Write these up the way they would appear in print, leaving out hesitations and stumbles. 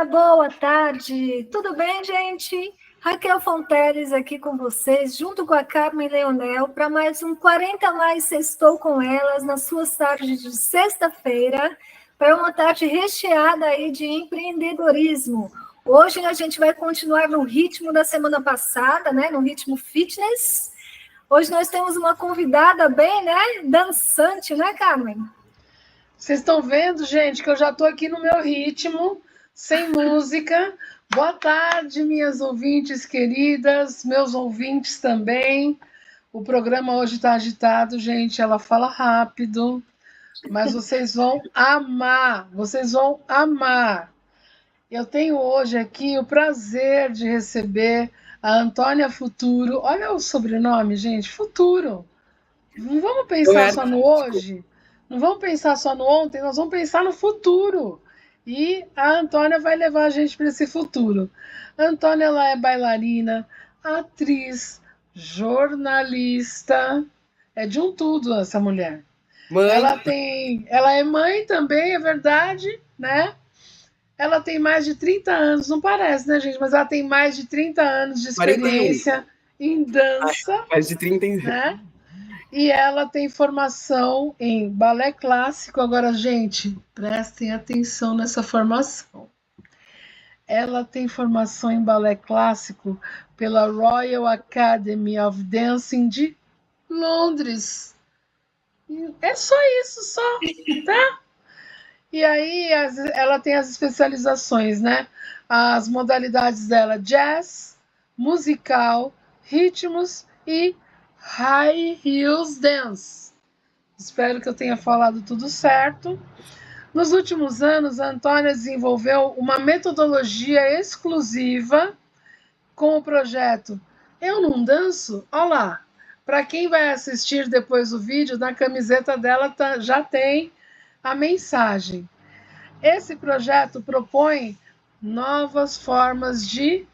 boa tarde. Tudo bem, gente? Raquel Fonteles aqui com vocês, junto com a Carmen Leonel, para mais um 40 Mais Sextou com Elas, nas suas tardes de sexta-feira, para uma tarde recheada aí de empreendedorismo. Hoje a gente vai continuar no ritmo da semana passada, né? No ritmo fitness. Hoje nós temos uma convidada bem, né? Dançante, né, Carmen? Vocês estão vendo, gente, que eu já estou aqui no meu ritmo, sem música. Boa tarde, minhas ouvintes queridas, meus ouvintes também. O programa hoje está agitado, gente, ela fala rápido, mas vocês vão amar, vocês vão amar. Eu tenho hoje aqui o prazer de receber a Antônia Futuro. Olha o sobrenome, gente, Futuro. Não vamos pensar só no hoje? Não vamos pensar só no ontem, nós vamos pensar no futuro. E a Antônia vai levar a gente para esse futuro. A Antônia, ela é bailarina, atriz, jornalista. É de um tudo essa mulher. Mãe. Ela é mãe também, é verdade, né? Ela tem mais de 30 anos, não parece, né, gente? Mas ela tem mais de 30 anos de experiência 41. Em dança. Mais de 30 anos. Né? E ela tem formação em balé clássico. Agora, gente, prestem atenção nessa formação. Ela tem formação em balé clássico pela Royal Academy of Dancing de Londres. É só isso, só, tá? E aí ela tem as especializações, né? As modalidades dela: jazz, musical, ritmos e High Heels Dance. Espero que eu tenha falado tudo certo. Nos últimos anos, a Antônia desenvolveu uma metodologia exclusiva com o projeto Eu Não Danço? Olha lá, para quem vai assistir depois do vídeo, na camiseta dela já tem a mensagem. Esse projeto propõe novas formas de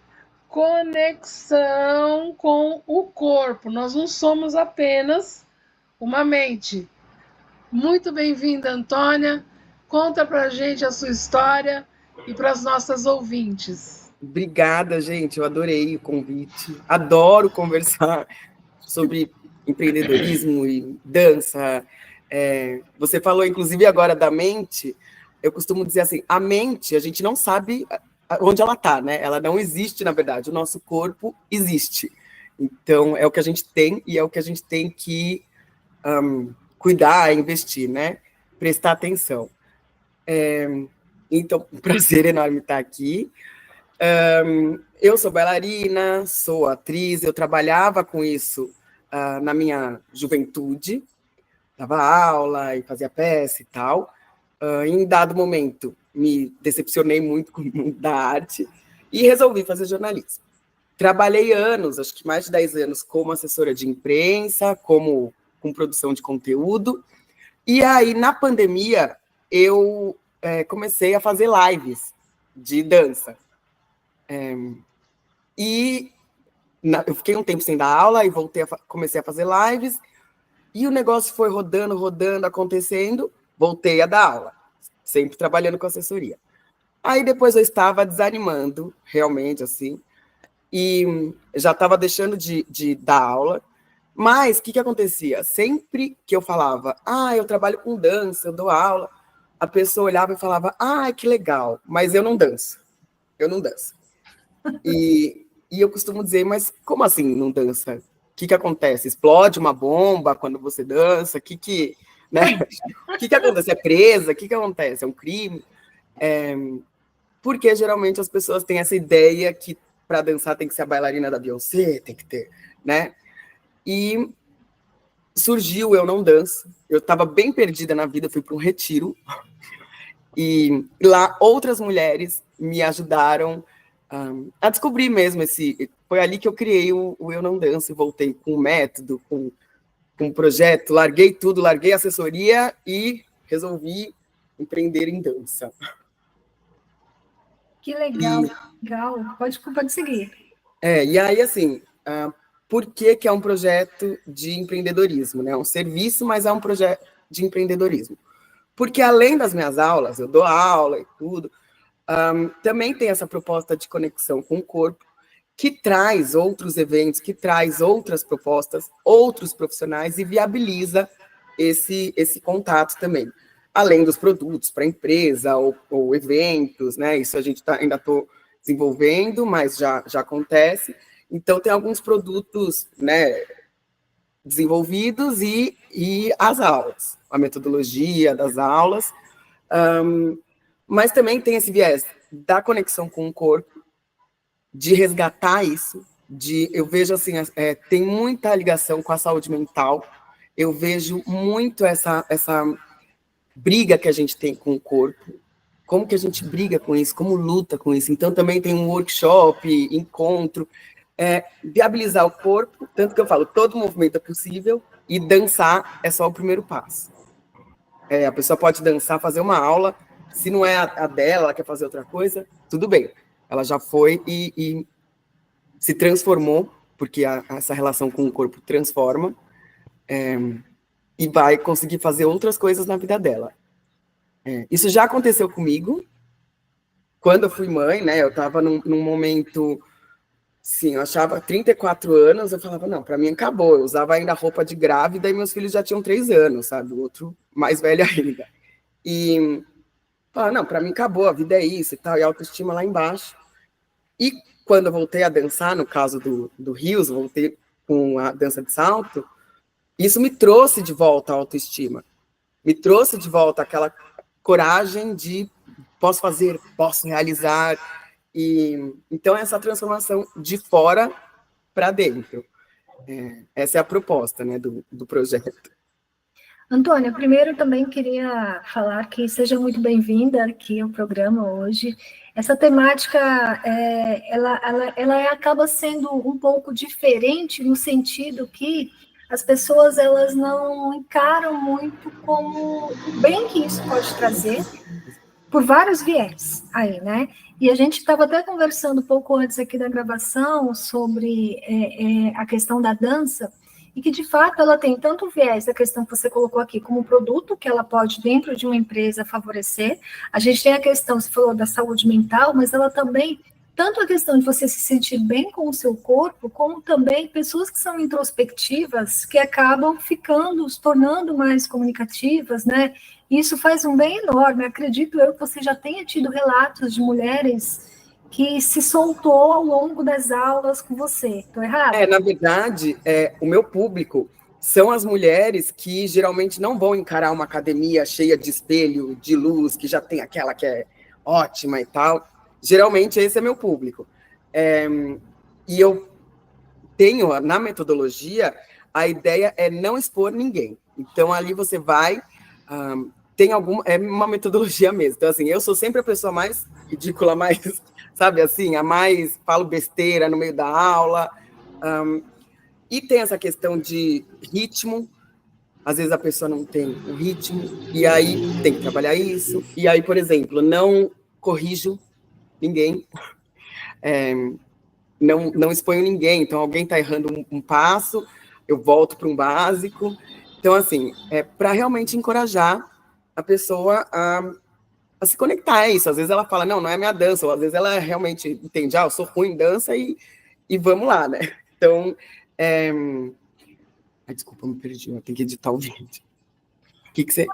conexão com o corpo. Nós não somos apenas uma mente. Muito bem-vinda, Antônia. Conta pra gente a sua história e para as nossas ouvintes. Obrigada, gente. Eu adorei o convite. Adoro conversar sobre empreendedorismo e dança. Você falou, inclusive, agora da mente. Eu costumo dizer assim, a mente, a gente não sabe onde ela está, né? Ela não existe, na verdade. O nosso corpo existe. Então, é o que a gente tem e é o que a gente tem que cuidar, investir, né? Prestar atenção. Então, um prazer enorme estar aqui. Eu sou bailarina, sou atriz, eu trabalhava com isso na minha juventude, dava aula e fazia peça e tal. Em dado momento, me decepcionei muito com o mundo da arte e resolvi fazer jornalismo. Trabalhei anos, acho que mais de 10 anos, como assessora de imprensa, com produção de conteúdo. E aí, na pandemia, eu comecei a fazer lives de dança. Eu fiquei um tempo sem dar aula e comecei a fazer lives. E o negócio foi rodando, acontecendo. Voltei a dar aula, sempre trabalhando com assessoria. Aí depois eu estava desanimando, realmente, assim, e já estava deixando de dar aula. Mas o que acontecia? Sempre que eu falava, eu trabalho com dança, eu dou aula, a pessoa olhava e falava, que legal, mas eu não danço. E eu costumo dizer, mas como assim não dança? O que acontece? Explode uma bomba quando você dança? Né? O que acontece? É presa? O que acontece? É um crime? Porque geralmente as pessoas têm essa ideia que para dançar tem que ser a bailarina da Beyoncé, tem que ter, né? E surgiu Eu Não Danço. Eu estava bem perdida na vida, fui para um retiro. E lá outras mulheres me ajudaram a descobrir mesmo Foi ali que eu criei o Eu Não Danço e voltei com um método, com um projeto, larguei tudo, larguei a assessoria e resolvi empreender em dança. Que legal, legal. Pode seguir. E aí, assim, por que é um projeto de empreendedorismo? Né? É um serviço, mas é um projeto de empreendedorismo. Porque além das minhas aulas, eu dou aula e tudo, também tem essa proposta de conexão com o corpo, que traz outros eventos, que traz outras propostas, outros profissionais e viabiliza esse contato também. Além dos produtos para empresa ou eventos, né? Isso a gente ainda estou desenvolvendo, mas já acontece. Então, tem alguns produtos, né, desenvolvidos e as aulas, a metodologia das aulas, mas também tem esse viés da conexão com o corpo, de resgatar isso, eu vejo assim, tem muita ligação com a saúde mental, eu vejo muito essa briga que a gente tem com o corpo, como que a gente briga com isso, como luta com isso. Então, também tem um workshop, encontro, viabilizar o corpo, tanto que eu falo, todo movimento é possível, e dançar é só o primeiro passo. A pessoa pode dançar, fazer uma aula, se não é a dela, ela quer fazer outra coisa, tudo bem. Ela já foi e se transformou, porque essa relação com o corpo transforma, e vai conseguir fazer outras coisas na vida dela. Isso já aconteceu comigo, quando eu fui mãe, né? Eu estava num momento, sim, eu achava 34 anos, eu falava, não, para mim acabou. Eu usava ainda roupa de grávida e meus filhos já tinham 3 anos, sabe? O outro mais velho ainda. E falava, não, para mim acabou, a vida é isso e tal, e a autoestima lá embaixo. E quando eu voltei a dançar, no caso do Rios, voltei com a dança de salto, isso me trouxe de volta a autoestima, me trouxe de volta aquela coragem de posso fazer, posso realizar, e então essa transformação de fora para dentro, essa é a proposta, né, do projeto. Antônia, primeiro também queria falar que seja muito bem-vinda aqui ao programa hoje. Essa temática, ela acaba sendo um pouco diferente no sentido que as pessoas elas não encaram muito como o bem que isso pode trazer, por vários viés aí, né? E a gente estava até conversando um pouco antes aqui da gravação sobre a questão da dança, e que, de fato, ela tem tanto o viés da questão que você colocou aqui, como produto que ela pode, dentro de uma empresa, favorecer. A gente tem a questão, você falou da saúde mental, mas ela também, tanto a questão de você se sentir bem com o seu corpo, como também pessoas que são introspectivas, que acabam ficando, se tornando mais comunicativas, né? Isso faz um bem enorme. Acredito eu que você já tenha tido relatos de mulheres que se soltou ao longo das aulas com você. Estou errada? Na verdade, o meu público são as mulheres que geralmente não vão encarar uma academia cheia de espelho, de luz, que já tem aquela que é ótima e tal. Geralmente, esse é meu público. E eu tenho, na metodologia, a ideia é não expor ninguém. Então, ali você vai... é uma metodologia mesmo. Então, assim, eu sou sempre a pessoa mais ridícula, mais... sabe assim, a mais falo besteira no meio da aula, e tem essa questão de ritmo, às vezes a pessoa não tem o ritmo, e aí tem que trabalhar isso, e aí, por exemplo, não corrijo ninguém, não exponho ninguém, então alguém está errando um passo, eu volto para um básico, então assim, para realmente encorajar a pessoa a se conectar, isso. Às vezes ela fala, não é minha dança, ou às vezes ela realmente entende, eu sou ruim em dança e vamos lá, né? Então, desculpa, me perdi, eu tenho que editar o vídeo. O que você...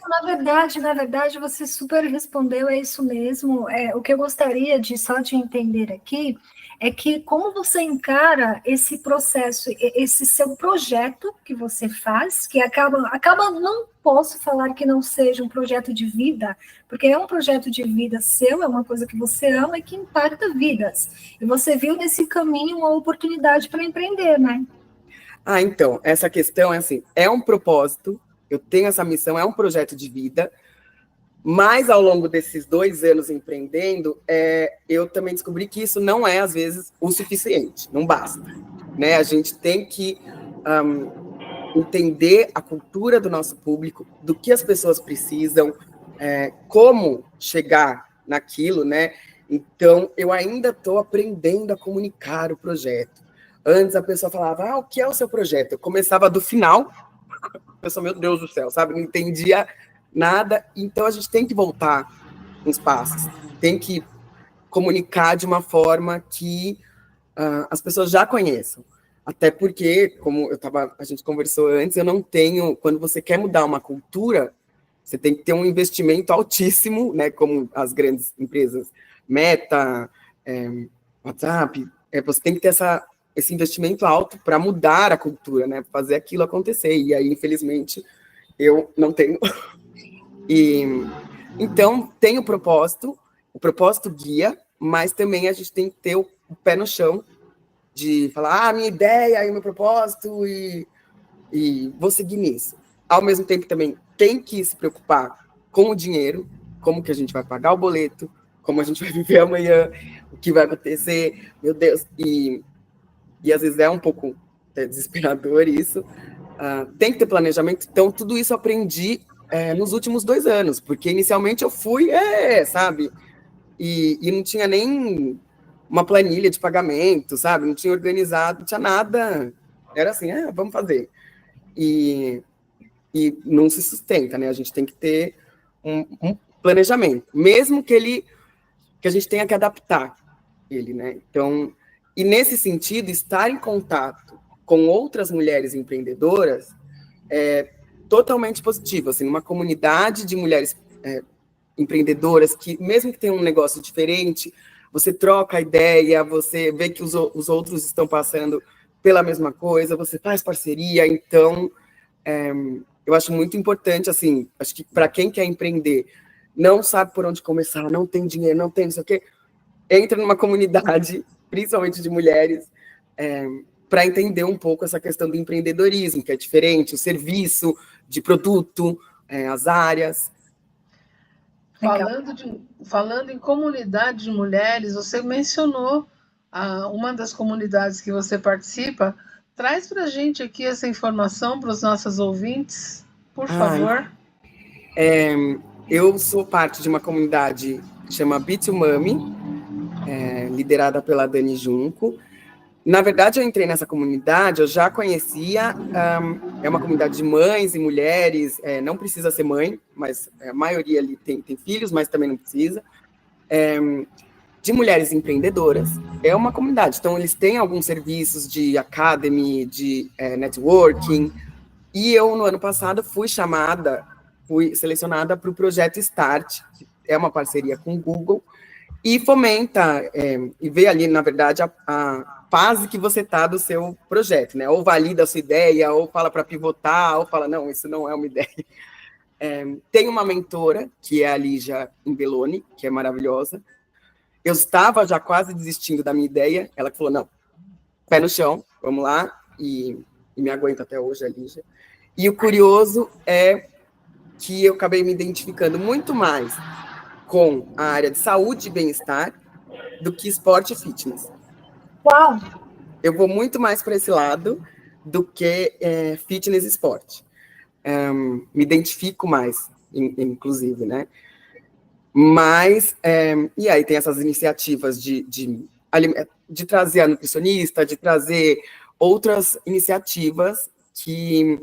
Na verdade, você super respondeu, é isso mesmo. O que eu gostaria só de entender aqui é que como você encara esse processo, esse seu projeto que você faz, que acaba, não posso falar que não seja um projeto de vida, porque é um projeto de vida seu, é uma coisa que você ama e que impacta vidas. E você viu nesse caminho uma oportunidade para empreender, né? Então, essa questão é assim, é um propósito, eu tenho essa missão, é um projeto de vida, mas ao longo desses 2 anos empreendendo, eu também descobri que isso não é, às vezes, o suficiente, não basta, né? A gente tem que entender a cultura do nosso público, do que as pessoas precisam, como chegar naquilo, né? Então, eu ainda estou aprendendo a comunicar o projeto. Antes a pessoa falava, o que é o seu projeto? Eu começava do final, a pessoa, meu Deus do céu, sabe? Não entendia nada. Então, a gente tem que voltar uns passos. Tem que comunicar de uma forma que as pessoas já conheçam. Até porque, como a gente conversou antes, eu não tenho, quando você quer mudar uma cultura, você tem que ter um investimento altíssimo, né, como as grandes empresas, Meta, WhatsApp, você tem que ter esse investimento alto para mudar a cultura, né, fazer aquilo acontecer. E aí, infelizmente, eu não tenho. Então, tem o propósito guia, mas também a gente tem que ter o pé no chão de falar, minha ideia e o meu propósito, e vou seguir nisso. Ao mesmo tempo, também tem que se preocupar com o dinheiro, como que a gente vai pagar o boleto, como a gente vai viver amanhã, o que vai acontecer, meu Deus. E às vezes é um pouco desesperador isso. Tem que ter planejamento. Então, tudo isso eu aprendi nos últimos 2 anos, porque inicialmente eu fui, sabe? E não tinha nem uma planilha de pagamento, sabe? Não tinha organizado, não tinha nada. Era assim, vamos fazer. E não se sustenta, né? A gente tem que ter um planejamento, mesmo que a gente tenha que adaptar ele, né? Então, e nesse sentido, estar em contato com outras mulheres empreendedoras é totalmente positivo, assim, uma comunidade de mulheres empreendedoras que, mesmo que tenham um negócio diferente, você troca a ideia, você vê que os outros estão passando pela mesma coisa, você faz parceria. Então, eu acho muito importante, assim, acho que para quem quer empreender, não sabe por onde começar, não tem dinheiro, não tem não sei o quê, entra numa comunidade, principalmente de mulheres, para entender um pouco essa questão do empreendedorismo, que é diferente, o serviço de produto, as áreas. Falando em comunidade de mulheres, você mencionou uma das comunidades que você participa. Traz para a gente aqui essa informação para os nossos ouvintes, por favor. Eu sou parte de uma comunidade que chama B2Mami, liderada pela Dani Junco. Na verdade, eu entrei nessa comunidade, eu já conhecia, é uma comunidade de mães e mulheres, não precisa ser mãe, mas a maioria ali tem filhos, mas também não precisa, de mulheres empreendedoras. É uma comunidade, então eles têm alguns serviços de academy, de networking, e eu, no ano passado, fui selecionada para o projeto Start, que é uma parceria com o Google, e fomenta, e vê ali, na verdade, a fase que você está do seu projeto, né? Ou valida a sua ideia, ou fala para pivotar, ou fala, não, isso não é uma ideia. Tem uma mentora, que é a Lígia Imbeloni, que é maravilhosa. Eu estava já quase desistindo da minha ideia, ela falou, não, pé no chão, vamos lá, e me aguenta até hoje, a Lígia. E o curioso é que eu acabei me identificando muito mais com a área de saúde e bem-estar do que esporte e fitness. Uau! Eu vou muito mais para esse lado do que fitness e esporte. Me identifico mais, inclusive, né? Mas, e aí tem essas iniciativas de trazer a nutricionista, de trazer outras iniciativas que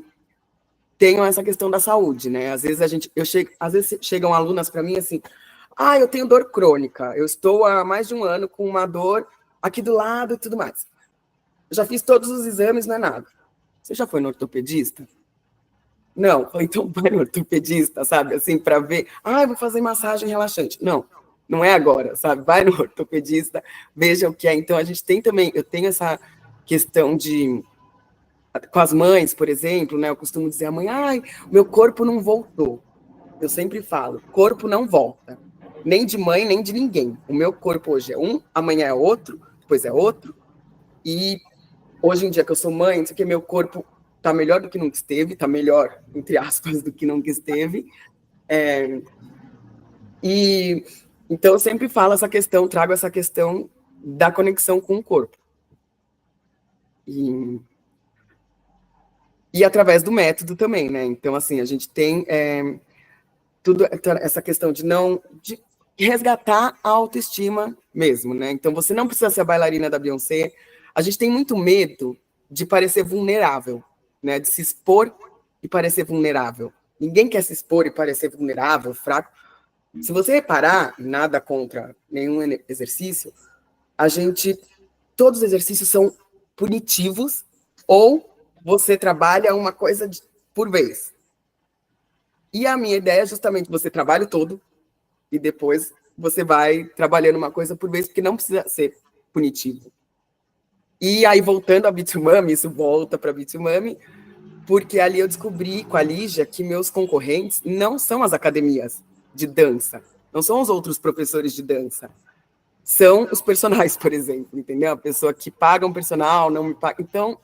tenham essa questão da saúde, né? Às vezes chegam alunas para mim assim, eu tenho dor crônica, eu estou há mais de um ano com uma dor aqui do lado e tudo mais. Eu já fiz todos os exames, não é nada. Você já foi no ortopedista? Não, então vai no ortopedista, sabe? Assim, para ver, eu vou fazer massagem relaxante. Não, não é agora, sabe? Vai no ortopedista, veja o que é. Então, a gente tem também, eu tenho essa questão com as mães, por exemplo, né? Eu costumo dizer à mãe, meu corpo não voltou. Eu sempre falo, corpo não volta. Nem de mãe, nem de ninguém. O meu corpo hoje é um, amanhã é outro, depois é outro. E hoje em dia que eu sou mãe, não sei o que, meu corpo está melhor do que nunca esteve, está melhor, entre aspas, do que nunca esteve. E então eu sempre falo trago essa questão da conexão com o corpo. E através do método também, né? Então, assim, a gente tem tudo essa questão de resgatar a autoestima mesmo, né? Então, você não precisa ser a bailarina da Beyoncé. A gente tem muito medo de parecer vulnerável, né? De se expor e parecer vulnerável. Ninguém quer se expor e parecer vulnerável, fraco, Se você reparar, nada contra nenhum exercício, todos os exercícios são punitivos ou você trabalha uma coisa por vez. E a minha ideia é justamente você trabalha todo e depois você vai trabalhando uma coisa por vez, porque não precisa ser punitivo. E aí, voltando a Bitumami, isso volta para Bitumami, porque ali eu descobri com a Lígia que meus concorrentes não são as academias de dança, não são os outros professores de dança, são os personagens, por exemplo, entendeu? A pessoa que paga um personal, não me paga. Então,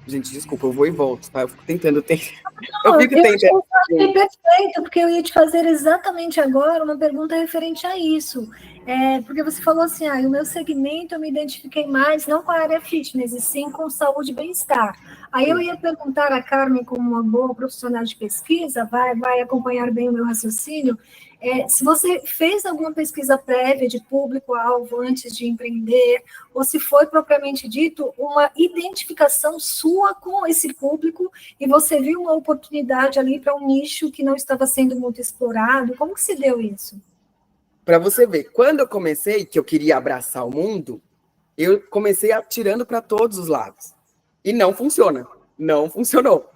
gente, desculpa, eu vou e volto, tá? Eu fico tentando. Eu fico tentando. Perfeito, porque eu ia te fazer exatamente agora uma pergunta referente a isso. Porque você falou assim, o meu segmento eu me identifiquei mais, não com a área fitness, e sim com saúde e bem-estar. Aí eu ia perguntar a Carmen, como uma boa profissional de pesquisa, vai acompanhar bem o meu raciocínio, se você fez alguma pesquisa prévia de público-alvo antes de empreender, ou se foi propriamente dito uma identificação sua com esse público e você viu uma oportunidade ali para um nicho que não estava sendo muito explorado. Como que se deu isso? Para você ver, quando eu comecei, que eu queria abraçar o mundo, eu comecei atirando para todos os lados. E não funciona. Não funcionou.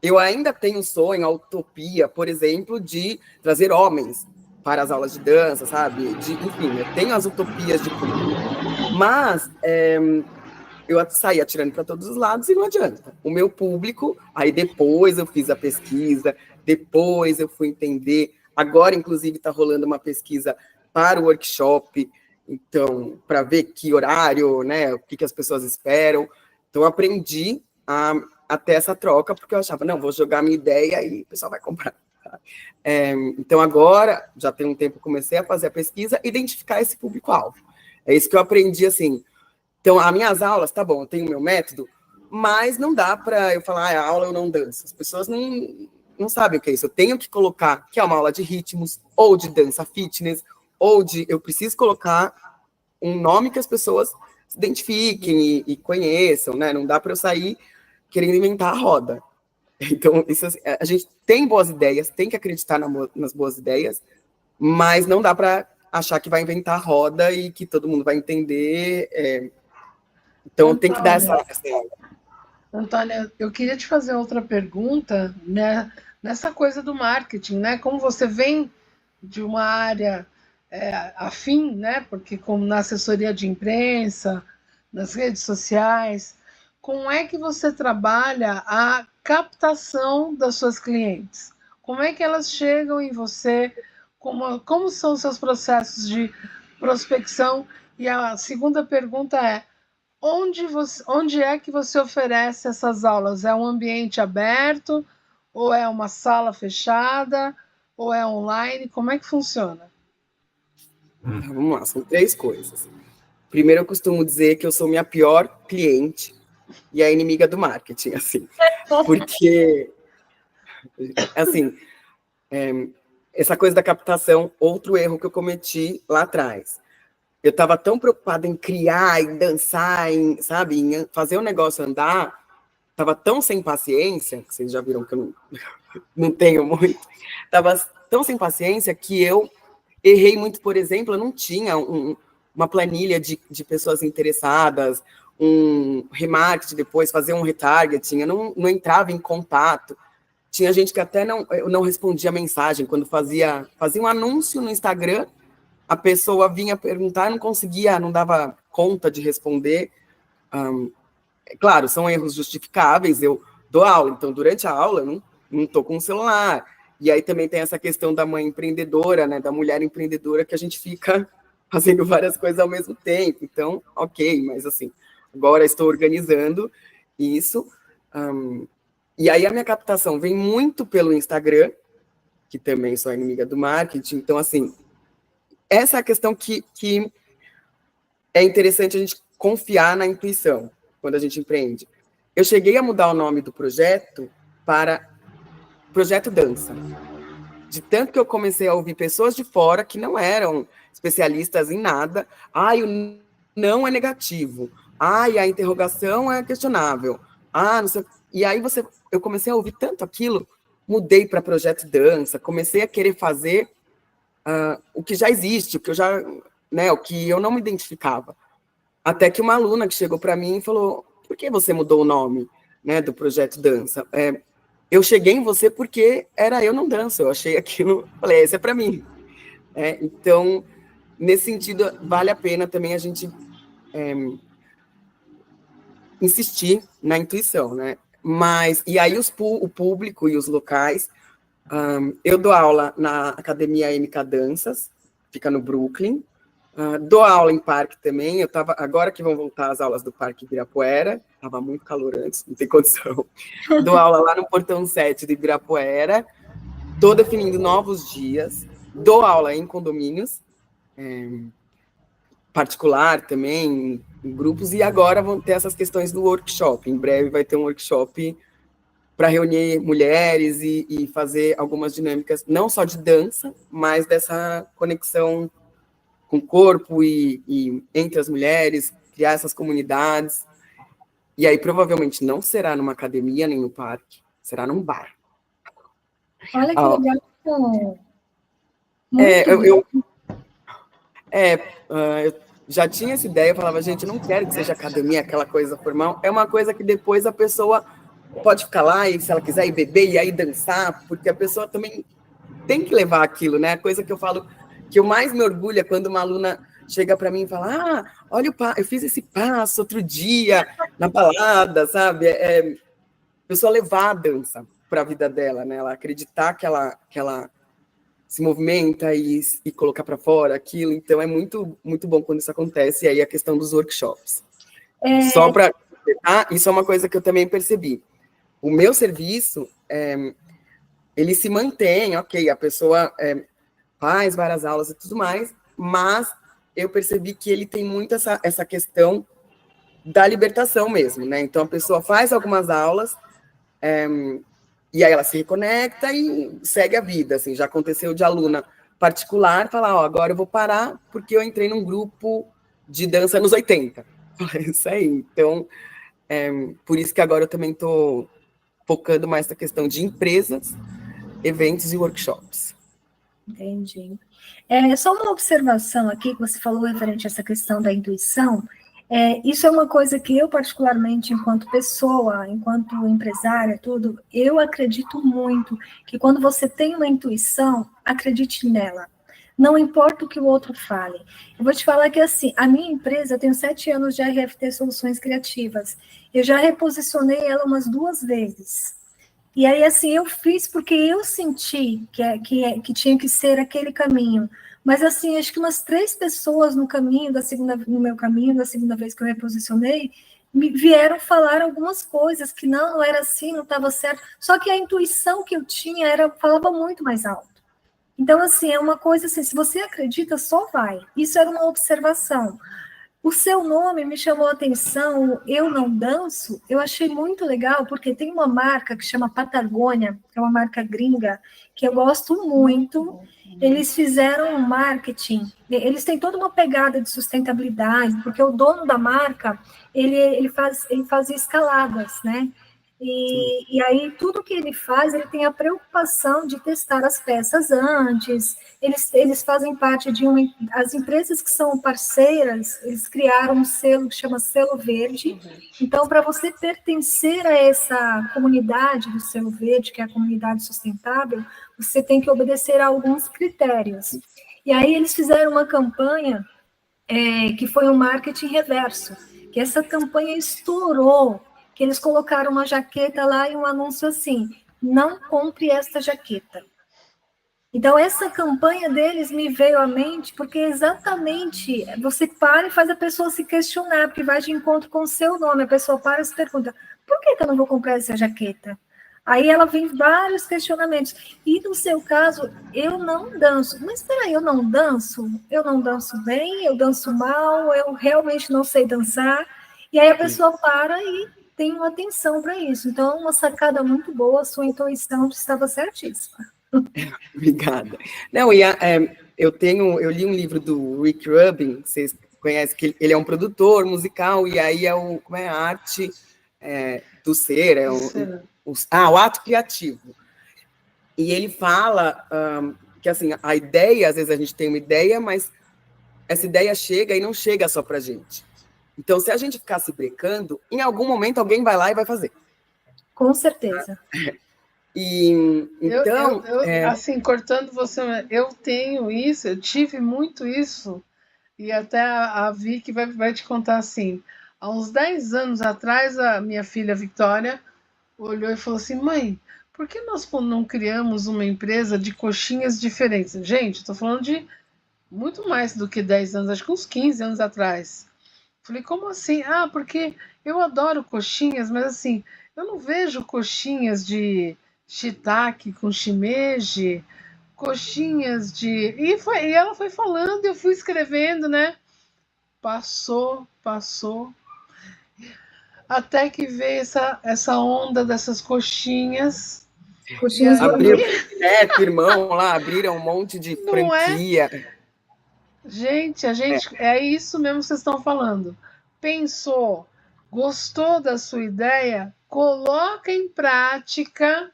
Eu ainda tenho sonho, a utopia, por exemplo, de trazer homens para as aulas de dança, sabe? Enfim, eu tenho as utopias de público. Mas eu saí atirando para todos os lados e não adianta. O meu público, aí depois eu fiz a pesquisa, depois eu fui entender. Agora, inclusive, está rolando uma pesquisa para o workshop, então, para ver que horário, né? O que as pessoas esperam. Então, eu aprendi até essa troca, porque eu achava, não, vou jogar minha ideia e o pessoal vai comprar. Então, agora, já tem um tempo, comecei a fazer a pesquisa, identificar esse público-alvo. É isso que eu aprendi, assim. Então, as minhas aulas, tá bom, eu tenho o meu método, mas não dá para eu falar, a aula eu não danço. As pessoas não sabem o que é isso. Eu tenho que colocar que é uma aula de ritmos, ou de dança fitness, eu preciso colocar um nome que as pessoas se identifiquem e conheçam, né? Não dá para eu sair querendo inventar a roda. Então, a gente tem boas ideias, tem que acreditar nas boas ideias, mas não dá para achar que vai inventar a roda e que todo mundo vai entender. Então, tem que dar essa... Antônia, eu queria te fazer outra pergunta, né? Nessa coisa do marketing, né? Como você vem de uma área afim, né? Porque como na assessoria de imprensa, nas redes sociais, como é que você trabalha a captação das suas clientes? Como é que elas chegam em você? Como são os seus processos de prospecção? E a segunda pergunta é, onde é que você oferece essas aulas? É um ambiente aberto? Ou é uma sala fechada? Ou é online? Como é que funciona? Vamos lá, são 3 coisas. Primeiro, eu costumo dizer que eu sou minha pior cliente e a inimiga do marketing, assim. Porque, assim, essa coisa da captação, outro erro que eu cometi lá atrás. Eu estava tão preocupada em criar, em dançar, em fazer o negócio andar, estava tão sem paciência, que vocês já viram que eu não tenho muito, estava tão sem paciência que eu errei muito, por exemplo, eu não tinha uma planilha de pessoas interessadas, um remarketing depois, fazer um retargeting, eu não entrava em contato. Tinha gente que até não respondia a mensagem, quando fazia um anúncio no Instagram, a pessoa vinha perguntar, não conseguia, não dava conta de responder. Claro, são erros justificáveis, eu dou aula, então durante a aula eu não estou com o celular. E aí também tem essa questão da mãe empreendedora, né, da mulher empreendedora, que a gente fica fazendo várias coisas ao mesmo tempo. Então, ok, mas assim, agora estou organizando isso. E aí a minha captação vem muito pelo Instagram, que também sou inimiga do marketing. Então, assim, essa é a questão que é interessante a gente confiar na intuição quando a gente empreende. Eu cheguei a mudar o nome do projeto para Projeto Dança. De tanto que eu comecei a ouvir pessoas de fora que não eram especialistas em nada. O não é negativo. A interrogação é questionável. Não sei. E aí eu comecei a ouvir tanto aquilo mudei para projeto dança, comecei a querer fazer o que já existe, o que eu já, né, o que eu não me identificava. Até que uma aluna que chegou para mim e falou: por que você mudou o nome, né, do projeto dança? Eu cheguei em você porque era Eu Não Danço, eu achei aquilo, falei, esse é para mim. Então, nesse sentido, vale a pena também a gente insistir na intuição, né? Mas, e aí o público e os locais, eu dou aula na Academia MK Danças, fica no Brooklyn, dou aula em parque também, agora que vão voltar as aulas do Parque Ibirapuera, estava muito calor antes, não tem condição, dou aula lá no Portão 7 do Ibirapuera, estou definindo novos dias, dou aula em condomínios, particular também, em grupos, e agora vão ter essas questões do workshop. Em breve vai ter um workshop para reunir mulheres e fazer algumas dinâmicas, não só de dança, mas dessa conexão com o corpo e entre as mulheres, criar essas comunidades. E aí, provavelmente, não será numa academia nem no parque, será num bar. Olha que legal. Eu já tinha essa ideia, eu falava, gente, eu não quero que seja academia, aquela coisa formal, é uma coisa que depois a pessoa pode ficar lá e, se ela quiser, ir beber e aí dançar, porque a pessoa também tem que levar aquilo, né? A coisa que eu falo, que eu mais me orgulho é quando uma aluna chega para mim e fala, olha, eu fiz esse passo outro dia na balada, sabe? A pessoa levar a dança para a vida dela, né? Ela acreditar que ela se movimenta e colocar para fora aquilo, então é muito, muito bom quando isso acontece, e aí a questão dos workshops. Só para isso é uma coisa que eu também percebi. O meu serviço, ele se mantém, ok, a pessoa faz várias aulas e tudo mais, mas eu percebi que ele tem muito essa questão da libertação mesmo, né? Então a pessoa faz algumas aulas, e aí ela se reconecta e segue a vida, assim. Já aconteceu de aluna particular falar, agora eu vou parar porque eu entrei num grupo de dança nos 80. Isso aí. Então, por isso que agora eu também estou focando mais na questão de empresas, eventos e workshops. Entendi. Só uma observação aqui que você falou referente a essa questão da intuição. Isso é uma coisa que eu, particularmente, enquanto pessoa, enquanto empresária, tudo, eu acredito muito que quando você tem uma intuição, acredite nela. Não importa o que o outro fale. Eu vou te falar que, assim, a minha empresa, eu tenho 7 anos de RFT Soluções Criativas. Eu já reposicionei ela umas 2 vezes. E aí, assim, eu fiz porque eu senti que tinha que ser aquele caminho. Mas, assim, acho que umas 3 pessoas no meu caminho, da segunda vez que eu reposicionei, me vieram falar algumas coisas que não era assim, não estava certo. Só que a intuição que eu tinha falava muito mais alto. Então, assim, é uma coisa assim, se você acredita, só vai. Isso era uma observação. O seu nome me chamou a atenção, Eu Não Danço, eu achei muito legal, porque tem uma marca que chama Patagônia, que é uma marca gringa, que eu gosto muito. Eles fizeram um marketing, eles têm toda uma pegada de sustentabilidade, porque o dono da marca, ele faz escaladas, né? E aí, tudo que ele faz, ele tem a preocupação de testar as peças antes, eles fazem parte de as empresas que são parceiras, eles criaram um selo que chama Selo Verde. Então, para você pertencer a essa comunidade do Selo Verde, que é a comunidade sustentável, você tem que obedecer a alguns critérios. E aí, eles fizeram uma campanha que foi um marketing reverso, que essa campanha estourou, que eles colocaram uma jaqueta lá e um anúncio assim, não compre esta jaqueta. Então, essa campanha deles me veio à mente, porque exatamente você para e faz a pessoa se questionar, porque vai de encontro com o seu nome, a pessoa para e se pergunta, por que eu não vou comprar essa jaqueta? Aí ela vem vários questionamentos. E no seu caso, eu não danço. Mas espera aí, eu não danço? Eu não danço bem, eu danço mal, eu realmente não sei dançar. E aí a pessoa para e tem uma atenção para isso. Então, uma sacada muito boa, a sua intuição estava certíssima. Obrigada. Não, eu li um livro do Rick Rubin, vocês conhecem, que ele é um produtor musical, e aí como é a arte do ser, o ato criativo. E ele fala que, assim, a ideia, às vezes a gente tem uma ideia, mas essa ideia chega e não chega só para a gente. Então, se a gente ficar se brecando, em algum momento alguém vai lá e vai fazer. Com certeza. E, então... assim, cortando você, eu tenho isso, eu tive muito isso, e até a Vicky vai te contar assim, há uns 10 anos atrás, a minha filha Vitória olhou e falou assim, mãe, por que nós não criamos uma empresa de coxinhas diferentes? Gente, estou falando de muito mais do que 10 anos, acho que uns 15 anos atrás. Falei, como assim? Ah, porque eu adoro coxinhas, mas assim, eu não vejo coxinhas de shiitake com shimeji, coxinhas de... E ela foi falando, eu fui escrevendo, né? Passou, até que veio essa onda dessas coxinhas. Coxinhas abriu, neto, irmão lá, abriram um monte de franquia. Gente, é isso mesmo que vocês estão falando. Pensou, gostou da sua ideia, coloca em prática,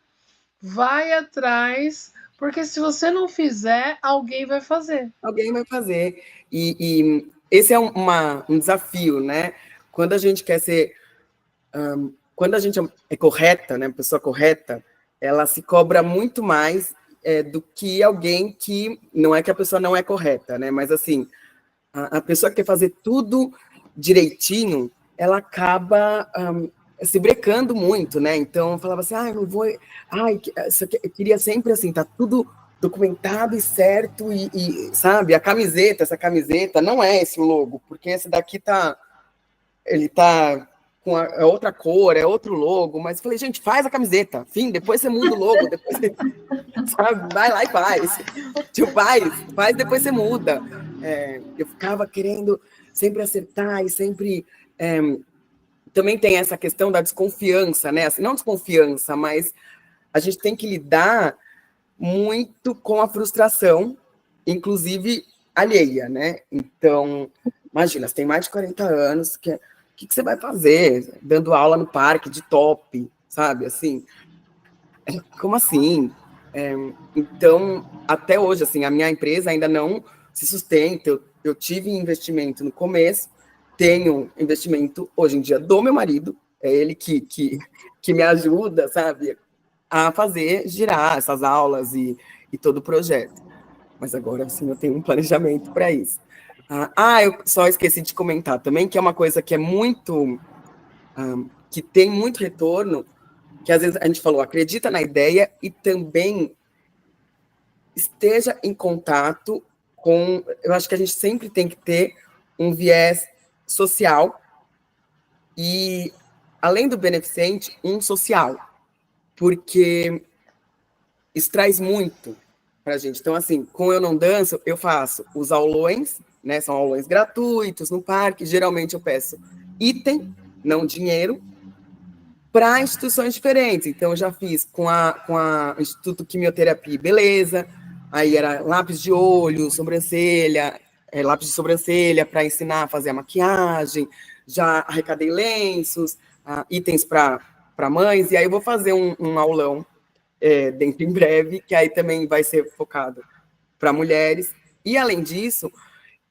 vai atrás, porque se você não fizer, alguém vai fazer. Alguém vai fazer. E esse é um desafio, né? Quando a gente quer ser... quando a gente é correta, né? Pessoa correta, ela se cobra muito mais do que alguém que... Não é que a pessoa não é correta, né? Mas, assim, a pessoa que quer fazer tudo direitinho, ela acaba se brecando muito, né? Então, eu falava assim, não vou... eu queria sempre, assim, tá tudo documentado e certo, sabe, essa camiseta, não é esse o logo, porque esse daqui ele tá com a outra cor, é outro logo, mas eu falei, gente, faz a camiseta, fim, depois você muda o logo, depois você, sabe, vai lá e faz. Tipo, faz, depois você muda. Eu ficava querendo sempre acertar e sempre... também tem essa questão da desconfiança, né? Assim, não desconfiança, mas a gente tem que lidar muito com a frustração, inclusive alheia, né? Então, imagina, você tem mais de 40 anos, o que você vai fazer? Dando aula no parque de top, sabe? Assim, como assim? Então, até hoje, assim, a minha empresa ainda não se sustenta. Eu tive investimento no começo, tenho investimento hoje em dia do meu marido, é ele que me ajuda, sabe, a fazer girar essas aulas e todo o projeto. Mas agora, sim, eu tenho um planejamento para isso. Eu só esqueci de comentar também, que é uma coisa que é muito... que tem muito retorno, que às vezes a gente falou, acredita na ideia e também esteja em contato com... Eu acho que a gente sempre tem que ter um viés social e, além do beneficente, um social, porque isso traz muito para a gente. Então, assim, com Eu Não Danço, eu faço os aulões, né? São aulões gratuitos no parque. Geralmente eu peço item, não dinheiro, para instituições diferentes. Então, eu já fiz com a Instituto Quimioterapia e Beleza, aí era lápis de olho, sobrancelha, lápis de sobrancelha para ensinar a fazer a maquiagem, já arrecadei lenços, itens para mães, e aí eu vou fazer um aulão dentro em breve, que aí também vai ser focado para mulheres. E, além disso,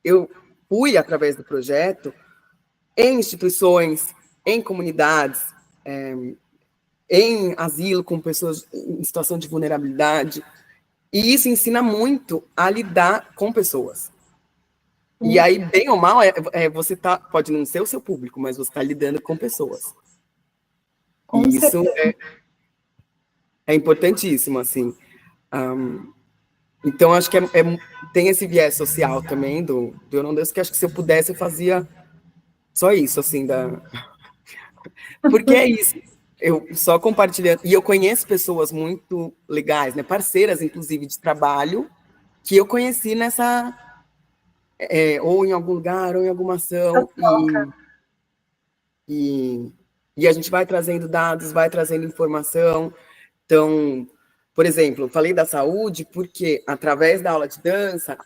eu fui, através do projeto, em instituições, em comunidades, em asilo com pessoas em situação de vulnerabilidade, e isso ensina muito a lidar com pessoas. E aí, bem ou mal, você pode não ser o seu público, mas você está lidando com pessoas. Com e isso certeza. é importantíssimo, assim. Então, acho que tem esse viés social também do Eu Não Danço, que acho que se eu pudesse, eu fazia só isso, assim, porque é isso. Eu só compartilhando. E eu conheço pessoas muito legais, né? Parceiras, inclusive, de trabalho, que eu conheci nessa... ou em algum lugar, ou em alguma ação. E a gente vai trazendo dados, vai trazendo informação. Então, por exemplo, eu falei da saúde porque, através da aula de dança,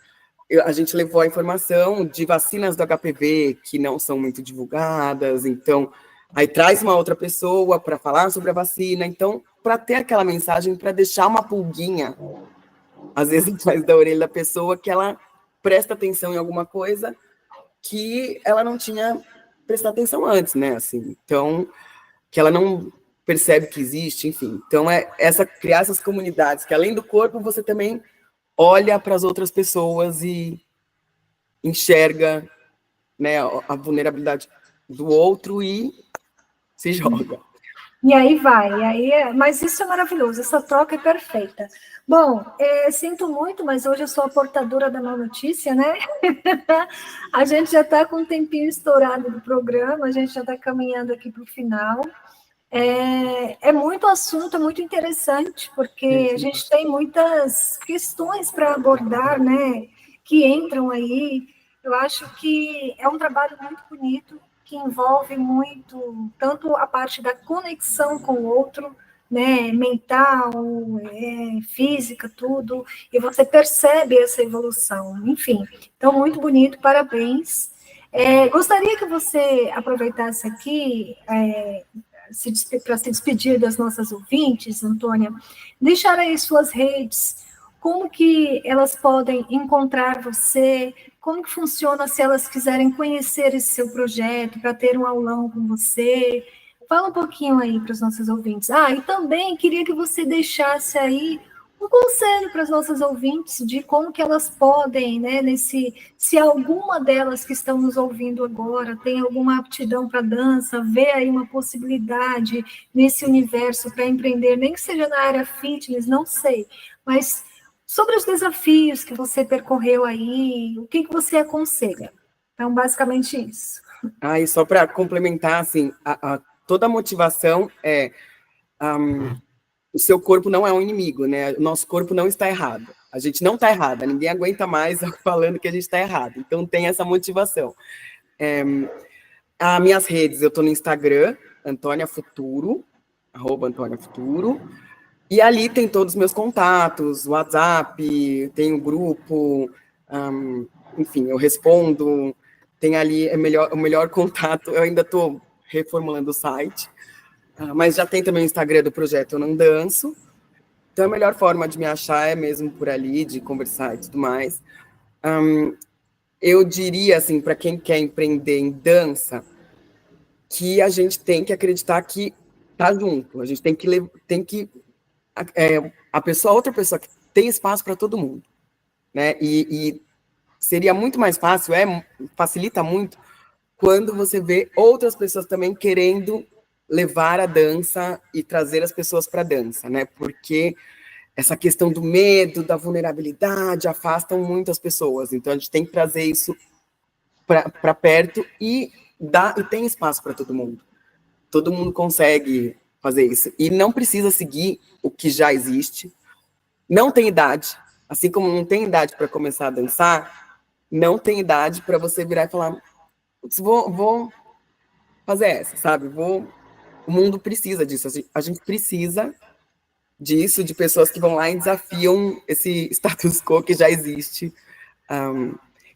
a gente levou a informação de vacinas do HPV que não são muito divulgadas. Então, aí traz uma outra pessoa para falar sobre a vacina. Então, para ter aquela mensagem, para deixar uma pulguinha, às vezes atrás da orelha da pessoa, que ela presta atenção em alguma coisa que ela não tinha prestado atenção antes, né? Assim, então, que ela não percebe que existe, enfim. Então, criar essas comunidades, que além do corpo, você também olha para as outras pessoas e enxerga, né, a vulnerabilidade do outro e se joga. E aí vai, mas isso é maravilhoso, essa troca é perfeita. Bom, sinto muito, mas hoje eu sou a portadora da má notícia, né? A gente já está com um tempinho estourado do programa, a gente já está caminhando aqui para o final. É muito assunto, é muito interessante, porque a gente tem muitas questões para abordar, né? Que entram aí. Eu acho que é um trabalho muito bonito, que envolve muito, tanto a parte da conexão com o outro, né, mental, física, tudo, e você percebe essa evolução, enfim. Então, muito bonito, parabéns. Gostaria que você aproveitasse aqui, para se despedir das nossas ouvintes, Antônia, deixar aí suas redes, como que elas podem encontrar você, como que funciona se elas quiserem conhecer esse seu projeto, para ter um aulão com você. Fala um pouquinho aí para os nossos ouvintes. E também queria que você deixasse aí um conselho para as nossas ouvintes de como que elas podem, né, se alguma delas que estão nos ouvindo agora tem alguma aptidão para dança, vê aí uma possibilidade nesse universo para empreender, nem que seja na área fitness, não sei, mas sobre os desafios que você percorreu aí, o que você aconselha? Então, basicamente isso. E só para complementar, assim, toda a motivação o seu corpo não é um inimigo, né? O nosso corpo não está errado. A gente não está errada, ninguém aguenta mais falando que a gente está errado. Então, tem essa motivação. As minhas redes, eu estou no Instagram, Antônia Futuro, @AntôniaFuturo, e ali tem todos os meus contatos, WhatsApp, tem um grupo, enfim, eu respondo, tem ali o melhor contato, eu ainda estou reformulando o site, mas já tem também o Instagram do projeto Eu Não Danço, então a melhor forma de me achar é mesmo por ali, de conversar e tudo mais. Eu diria, assim, para quem quer empreender em dança, que a gente tem que acreditar que tá junto, a gente tem que a outra pessoa que tem espaço para todo mundo, né? E seria muito mais fácil, facilita muito quando você vê outras pessoas também querendo levar a dança e trazer as pessoas para a dança, né? Porque essa questão do medo, da vulnerabilidade afastam muitas pessoas. Então a gente tem que trazer isso para perto e tem espaço para todo mundo. Todo mundo consegue fazer isso. E não precisa seguir o que já existe. Não tem idade. Assim como não tem idade para começar a dançar, não tem idade para você virar e falar: vou fazer essa, sabe? O mundo precisa disso. A gente precisa disso, de pessoas que vão lá e desafiam esse status quo que já existe.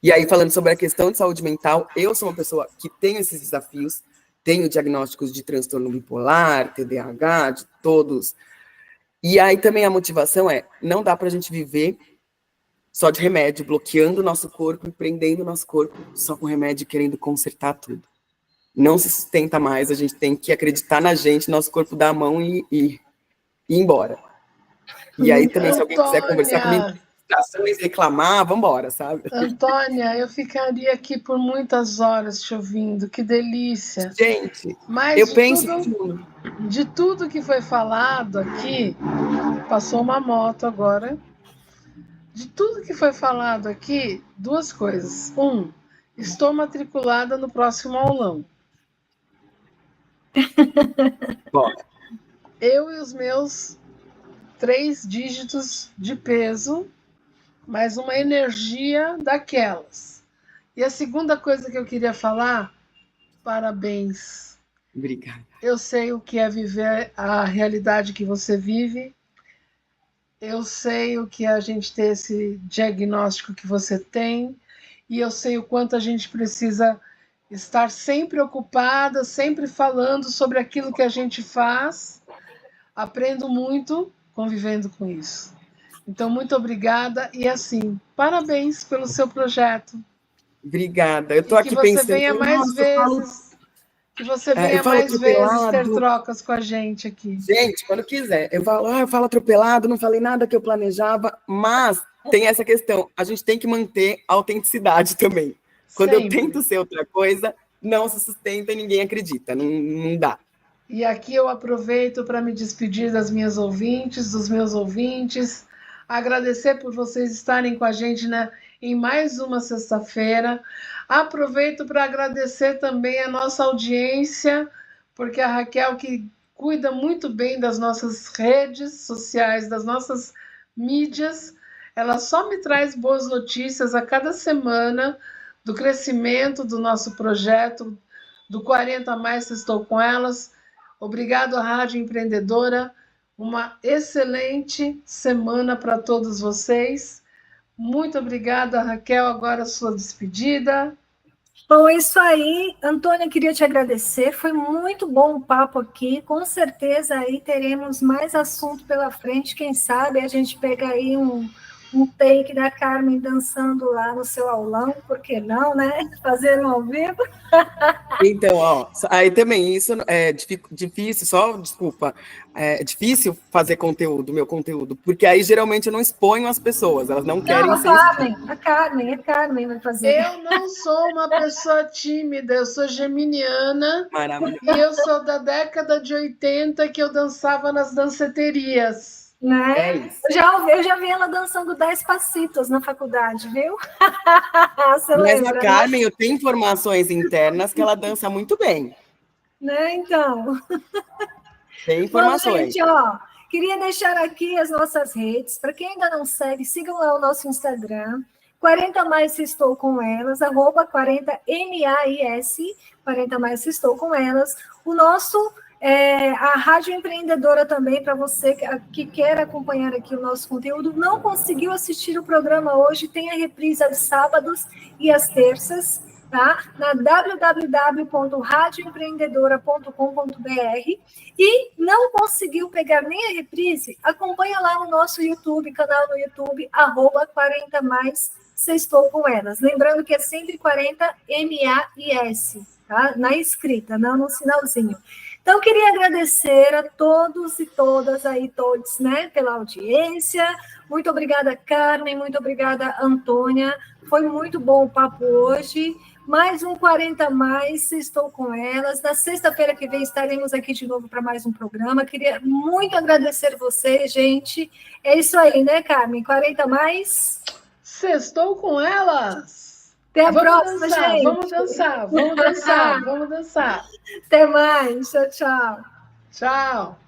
E aí, falando sobre a questão de saúde mental, eu sou uma pessoa que tem esses desafios, tenho diagnósticos de transtorno bipolar, TDAH, de todos. E aí também a motivação não dá para a gente viver só de remédio, bloqueando o nosso corpo e prendendo o nosso corpo só com remédio, querendo consertar tudo. Não se sustenta mais, a gente tem que acreditar na gente, nosso corpo dá a mão e ir embora. E aí também, se alguém quiser conversar comigo, reclamar, vamos embora, sabe? Antônia, eu ficaria aqui por muitas horas te ouvindo, que delícia. Gente, mas eu penso de tudo que foi falado aqui, passou uma moto agora. De tudo que foi falado aqui, duas coisas. Estou matriculada no próximo aulão. Eu e os meus 3 dígitos de peso, mas uma energia daquelas. E a segunda coisa que eu queria falar, parabéns. Obrigada. Eu sei o que é viver a realidade que você vive. Eu sei o que é a gente ter esse diagnóstico que você tem. E eu sei o quanto a gente precisa estar sempre ocupada, sempre falando sobre aquilo que a gente faz. aprendo muito convivendo com isso. Então, muito obrigada e, assim, parabéns pelo seu projeto. Obrigada. Eu estou aqui você pensando... Venha mais vezes, que você venha mais vezes ter trocas com a gente aqui. Gente, quando quiser. Eu falo atropelado, não falei nada que eu planejava, mas tem essa questão. A gente tem que manter a autenticidade também. Quando eu tento ser outra coisa, não se sustenta e ninguém acredita. Não dá. E aqui eu aproveito para me despedir das minhas ouvintes, dos meus ouvintes, agradecer por vocês estarem com a gente, né, em mais uma sexta-feira. Aproveito para agradecer também a nossa audiência, porque a Raquel, que cuida muito bem das nossas redes sociais, das nossas mídias, ela só me traz boas notícias a cada semana do crescimento do nosso projeto, do 40 Mais Estou Com Elas. Obrigado à Rádio Empreendedora, uma excelente semana para todos vocês. Muito obrigada, Raquel, agora a sua despedida. Bom, é isso aí, Antônia, queria te agradecer, foi muito bom o papo aqui, com certeza aí teremos mais assunto pela frente, quem sabe a gente pega aí um take da Carmen dançando lá no seu aulão, por que não, né? Fazendo ao vivo. Então, aí também isso é difícil, desculpa, é difícil fazer meu conteúdo, porque aí geralmente eu não exponho as pessoas, elas não querem ser. A Carmen vai fazer. Eu não sou uma pessoa tímida, eu sou geminiana. Maravilha. E eu sou da década de 80 que eu dançava nas danceterias. Né? É isso. Eu já vi ela dançando 10 passitos na faculdade, viu? Você Mas lembra, a Carmen, né? Eu tenho informações internas que ela dança muito bem. Né, então. Tem informações. Bom, gente, queria deixar aqui as nossas redes. Para quem ainda não segue, sigam lá o nosso Instagram. 40 mais se estou com elas, @40MAIS, 40 mais se estou com elas. O nosso... a Rádio Empreendedora também, para você que quer acompanhar aqui o nosso conteúdo, não conseguiu assistir o programa hoje, tem a reprise aos sábados e às terças, tá? Na www.radioempreendedora.com.br e não conseguiu pegar nem a reprise, acompanha lá no nosso YouTube, canal no YouTube, @40 mais se estou com elas. Lembrando que é sempre 40 MAIS, tá? Na escrita, não no sinalzinho. Então, queria agradecer a todos e todas aí, todos, né, pela audiência. Muito obrigada, Carmen, muito obrigada, Antônia. Foi muito bom o papo hoje. Mais um 40 mais, estou com elas. Na sexta-feira que vem estaremos aqui de novo para mais um programa. Queria muito agradecer vocês, gente. É isso aí, né, Carmen? 40 mais. Estou com elas. Até a próxima, gente. Vamos dançar. Até mais. Tchau, tchau. Tchau.